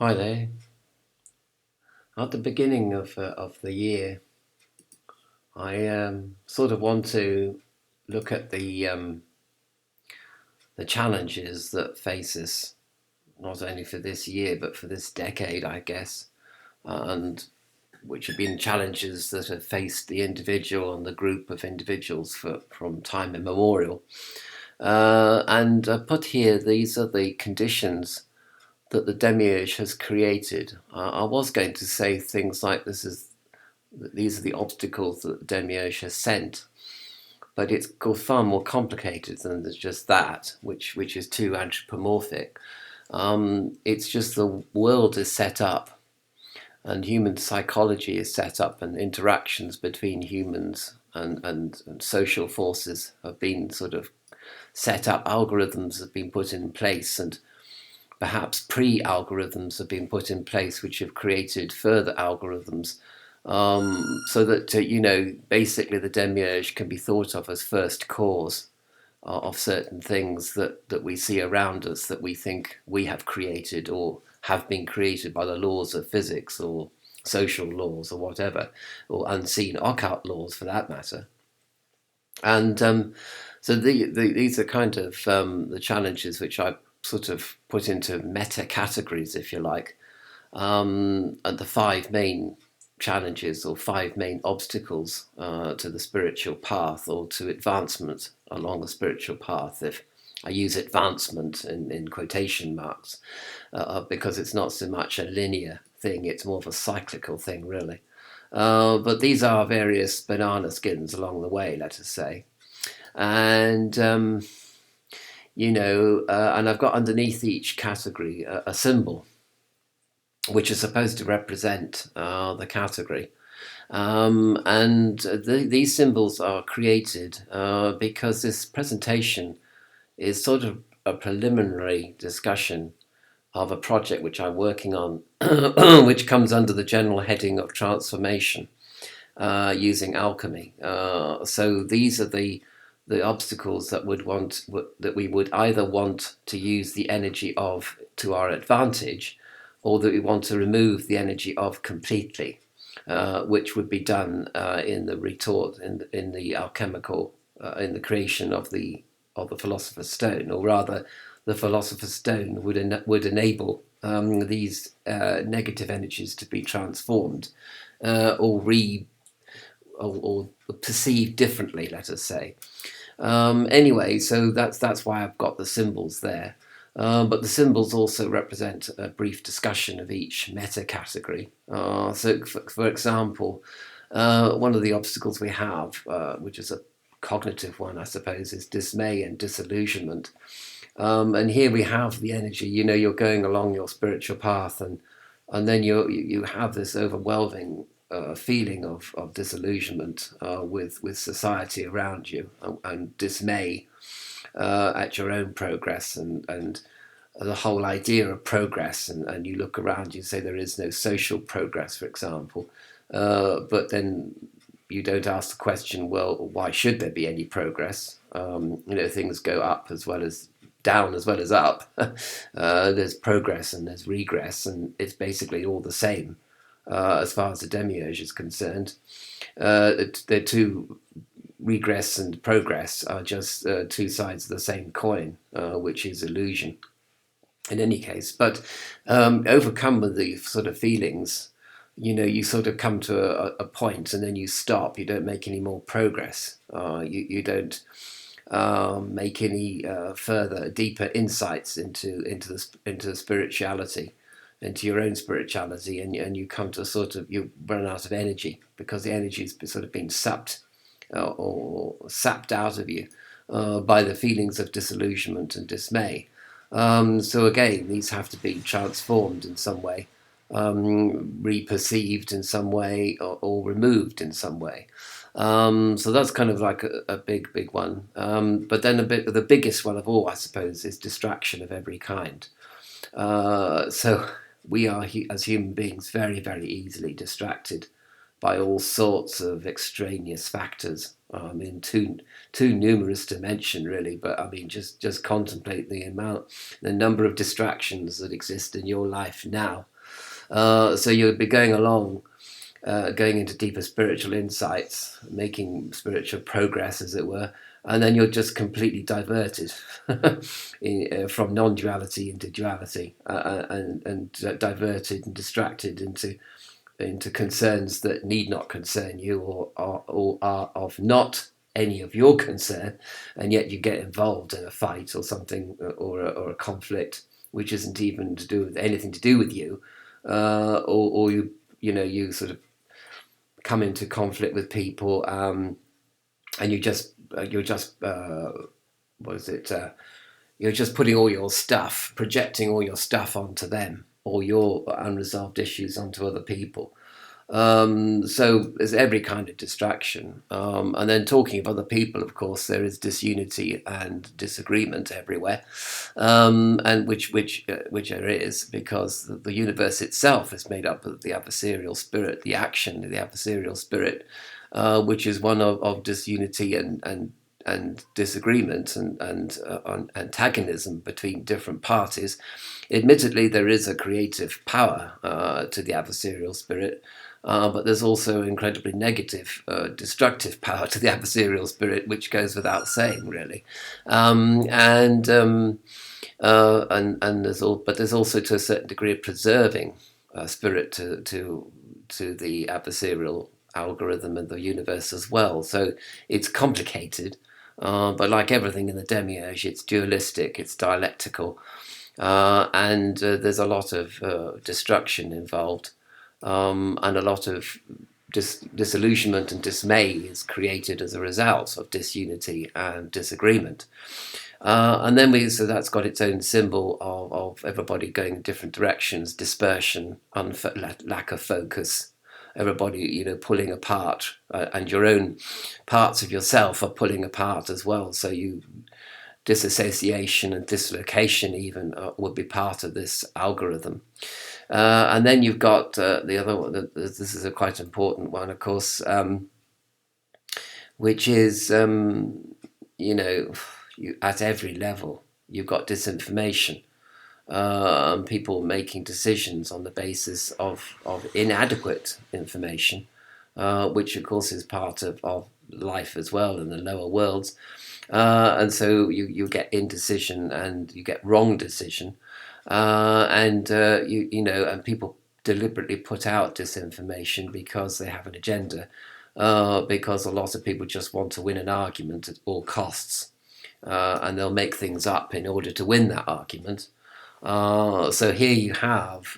Hi there. At the beginning of the year, I sort of want to look at the challenges that face us, not only for this year but for this decade, I guess, and which have been challenges that have faced the individual and the group of individuals from time immemorial. And put here, these are the conditions that the demiurge has created. I was going to say things like these are the obstacles that the demiurge has sent. But it's far more complicated than just that, which is too anthropomorphic. It's just the world is set up, and human psychology is set up, and interactions between humans and social forces have been sort of set up. Algorithms have been put in place, and perhaps pre-algorithms have been put in place, which have created further algorithms, so that basically the demiurge can be thought of as first cause of certain things that we see around us that we think we have created or have been created by the laws of physics or social laws or whatever, or unseen occult laws for that matter. And so these are kind of the challenges which I sort of put into meta categories, if you like, and the five main challenges or five main obstacles to the spiritual path or to advancement along the spiritual path. If I use advancement in quotation marks, because it's not so much a linear thing, it's more of a cyclical thing, really. But these are various banana skins along the way, let us say. And, and I've got underneath each category a symbol, which is supposed to represent the category. These symbols are created because this presentation is sort of a preliminary discussion of a project which I'm working on, which comes under the general heading of transformation using alchemy. So these are the obstacles that we would either want to use the energy of to our advantage, or that we want to remove the energy of completely, which would be done in the retort, in the alchemical, in the creation of the philosopher's stone, or rather, the philosopher's stone would enable these negative energies to be transformed or perceived differently, let us say. Anyway, so that's why I've got the symbols there. But the symbols also represent a brief discussion of each meta category. So, for example, one of the obstacles we have, which is a cognitive one, I suppose, is dismay and disillusionment. And here we have the energy. You're going along your spiritual path, and then you have this overwhelming feeling of disillusionment with society around you, and dismay at your own progress and the whole idea of progress. And you look around, you say there is no social progress, for example, but then you don't ask the question, well, why should there be any progress? Things go up as well as down as well as up. There's progress and there's regress, and it's basically all the same as far as the demiurge is concerned. They're two. Regress and progress are just two sides of the same coin, which is illusion in any case. But overcome with the sort of feelings, you sort of come to a point and then you stop. You don't make any more progress. You don't make any further, deeper insights into the spirituality, into your own spirituality, and you come to you run out of energy because the energy has sort of been sapped or sapped out of you by the feelings of disillusionment and dismay. So again, these have to be transformed in some way, reperceived in some way, or removed in some way. So that's kind of like a big one. But then the biggest one of all, I suppose, is distraction of every kind. So we are, as human beings, very, very easily distracted by all sorts of extraneous factors. I mean, too numerous to mention, really. But I mean, just contemplate the number of distractions that exist in your life now, So you'll be going along, going into deeper spiritual insights, making spiritual progress, as it were, and then you're just completely diverted from non-duality into duality, and diverted and distracted into concerns that need not concern you, or are of not any of your concern, and yet you get involved in a fight or something, or a conflict which isn't even to do with anything to do with you, or you sort of come into conflict with people, and you're just what is it? You're just putting all your stuff, projecting all your stuff onto them, all your unresolved issues onto other people. So there's every kind of distraction. And then talking of other people, of course, there is disunity and disagreement everywhere, and which there is, because the universe itself is made up of the adversarial spirit, the action of the adversarial spirit, which is one of disunity and disagreement and antagonism between different parties. Admittedly, there is a creative power to the adversarial spirit, but there's also incredibly negative, destructive power to the adversarial spirit, which goes without saying, really. And there's also, to a certain degree, a preserving spirit to the adversarial algorithm and the universe as well. So it's complicated, but like everything in the demiurge, it's dualistic, it's dialectical, and there's a lot of destruction involved, and a lot of disillusionment and dismay is created as a result of disunity and disagreement. And then so that's got its own symbol of everybody going in different directions, dispersion, lack of focus, everybody, pulling apart, and your own parts of yourself are pulling apart as well. So disassociation and dislocation even would be part of this algorithm. And then you've got the other one. This is a quite important one, of course, which is, at every level, you've got disinformation, people making decisions on the basis of inadequate information, which, of course, is part of life as well in the lower worlds. And so you get indecision and you get wrong decision. And people deliberately put out disinformation because they have an agenda, because a lot of people just want to win an argument at all costs, and they'll make things up in order to win that argument. So here you have,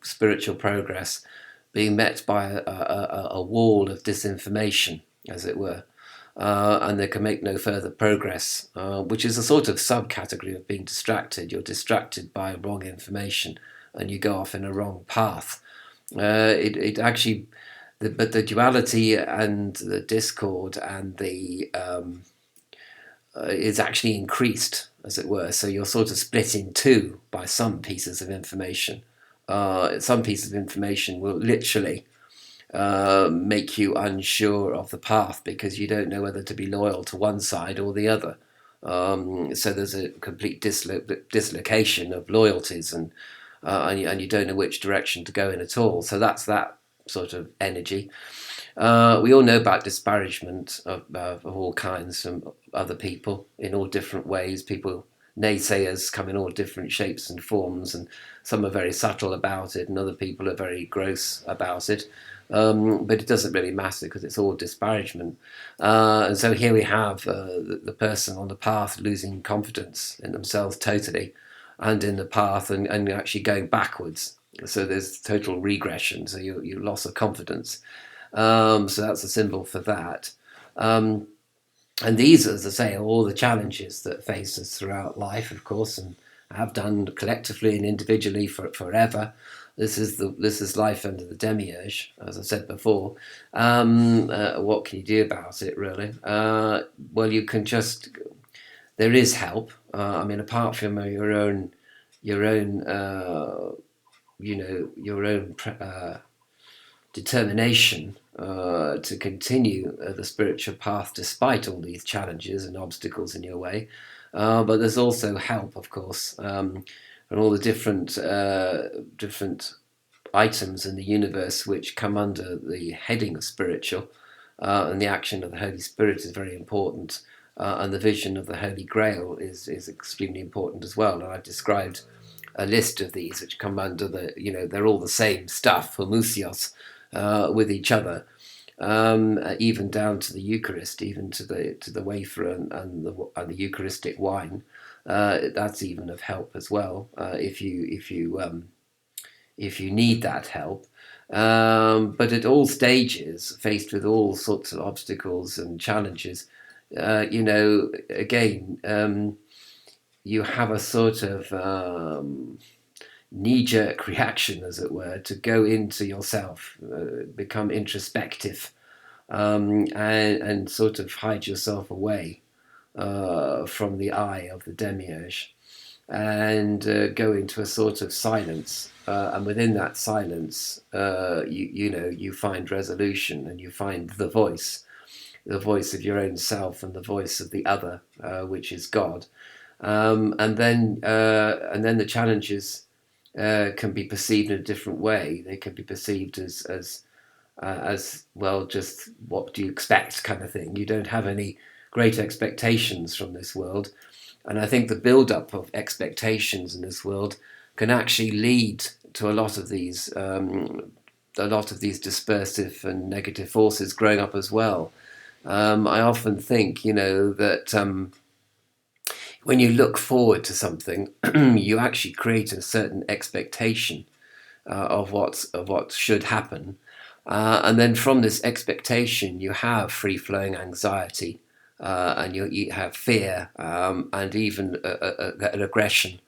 spiritual progress being met by a wall of disinformation, as it were. And they can make no further progress, which is a sort of subcategory of being distracted. You're distracted by wrong information, and you go off in a wrong path. It actually, but the duality and the discord and the is actually increased, as it were. So you're sort of split in two by some pieces of information. Some pieces of information will literally make you unsure of the path, because you don't know whether to be loyal to one side or the other. So there's a complete dislocation of loyalties, and you don't know which direction to go in at all. So that's that sort of energy. We all know about disparagement of all kinds from other people in all different ways. People, naysayers, come in all different shapes and forms, and some are very subtle about it, and other people are very gross about it. But it doesn't really matter, because it's all disparagement. And so here we have the person on the path losing confidence in themselves totally, and in the path, and actually going backwards. So there's total regression. So you loss of confidence. So that's a symbol for that. And these, as I say, are all the challenges that face us throughout life, of course, and have done collectively and individually forever. This is life under the demiurge, as I said before. What can you do about it, really? Well, you can just. There is help. Apart from your own determination to continue the spiritual path despite all these challenges and obstacles in your way. But there's also help, of course, from all the different items in the universe which come under the heading of spiritual, and the action of the Holy Spirit is very important, and the vision of the Holy Grail is extremely important as well. And I've described a list of these which come under they're all the same stuff, homoousios, with each other, even down to the Eucharist, even to the wafer and the Eucharistic wine. That's even of help as well, if you need that help. But at all stages, faced with all sorts of obstacles and challenges, again, you have a sort of knee-jerk reaction, as it were, to go into yourself, become introspective, and sort of hide yourself away from the eye of the demiurge, and go into a sort of silence. And within that silence, you find resolution, and you find the voice of your own self and the voice of the other, which is God. And then the challenges can be perceived in a different way. They can be perceived as well, just what do you expect kind of thing. You don't have any great expectations from this world. And I think the build-up of expectations in this world can actually lead to a lot of these dispersive and negative forces growing up as well. I often think, that when you look forward to something, you actually create a certain expectation of what should happen, and then from this expectation, you have free-flowing anxiety, and you have fear, and even an aggression,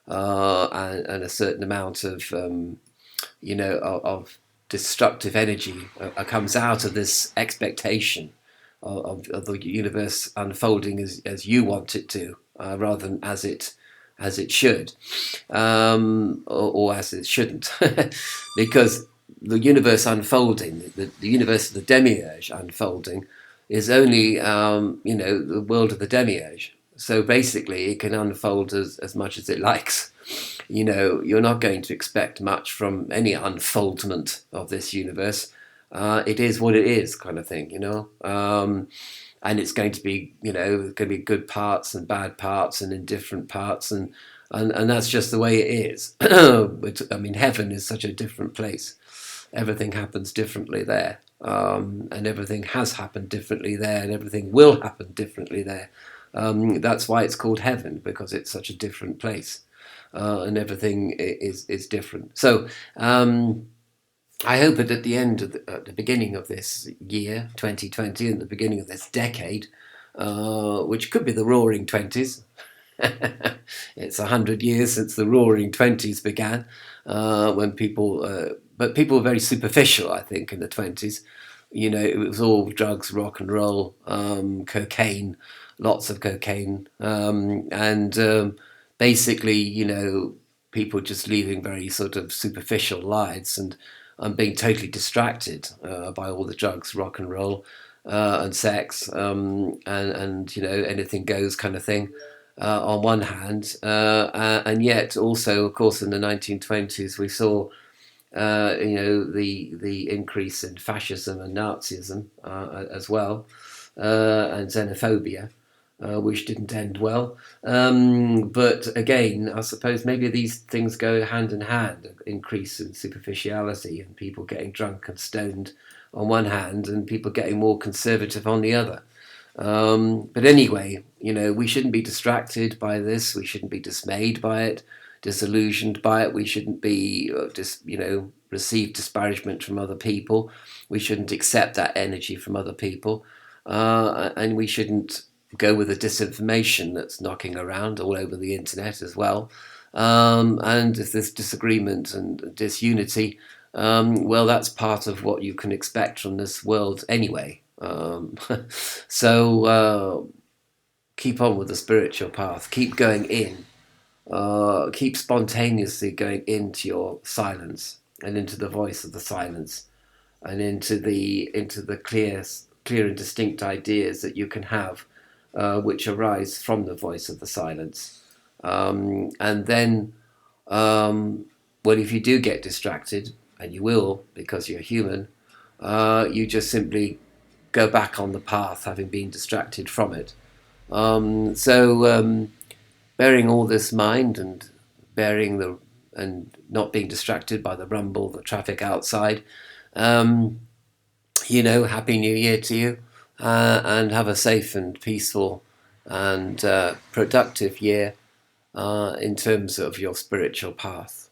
and a certain amount of of destructive energy comes out of this expectation of the universe unfolding as you want it to, rather than as it should, or as it shouldn't, because the universe unfolding, the universe of the demiurge unfolding, is only the world of the demiurge. So basically, it can unfold as much as it likes. You're not going to expect much from any unfoldment of this universe. It is what it is, kind of thing, and it's going to be, going to be good parts and bad parts and indifferent parts, and that's just the way it is. I mean, heaven is such a different place. Everything happens differently there, and everything has happened differently there, and everything will happen differently there. That's why it's called heaven, because it's such a different place, and everything is different. So I hope that at the end of at the beginning of this year, 2020, and the beginning of this decade, which could be the Roaring Twenties. It's 100 years since the Roaring Twenties began, when but people were very superficial, I think, in the 20s. It was all drugs, rock and roll, cocaine, lots of cocaine, and basically, people just leading very sort of superficial lives, and being totally distracted by all the drugs, rock and roll, and sex, and anything goes kind of thing, on one hand, and yet also, of course, in the 1920s we saw the increase in fascism and Nazism, as well, and xenophobia, which didn't end well. But again, I suppose maybe these things go hand in hand: an increase in superficiality and people getting drunk and stoned on one hand, and people getting more conservative on the other. But anyway, we shouldn't be distracted by this. We shouldn't be dismayed by it, disillusioned by it. We shouldn't be receive disparagement from other people. We shouldn't accept that energy from other people, and we shouldn't go with the disinformation that's knocking around all over the internet as well. And if there's disagreement and disunity, well, that's part of what you can expect from this world anyway. So keep on with the spiritual path. Keep going in. Keep spontaneously going into your silence and into the voice of the silence, and into the clear and distinct ideas that you can have, which arise from the voice of the silence. And then, well, if you do get distracted, and you will because you're human, you just simply go back on the path, having been distracted from it. So bearing all this in mind, and not being distracted by the rumble, the traffic outside, Happy New Year to you, and have a safe and peaceful and productive year in terms of your spiritual path.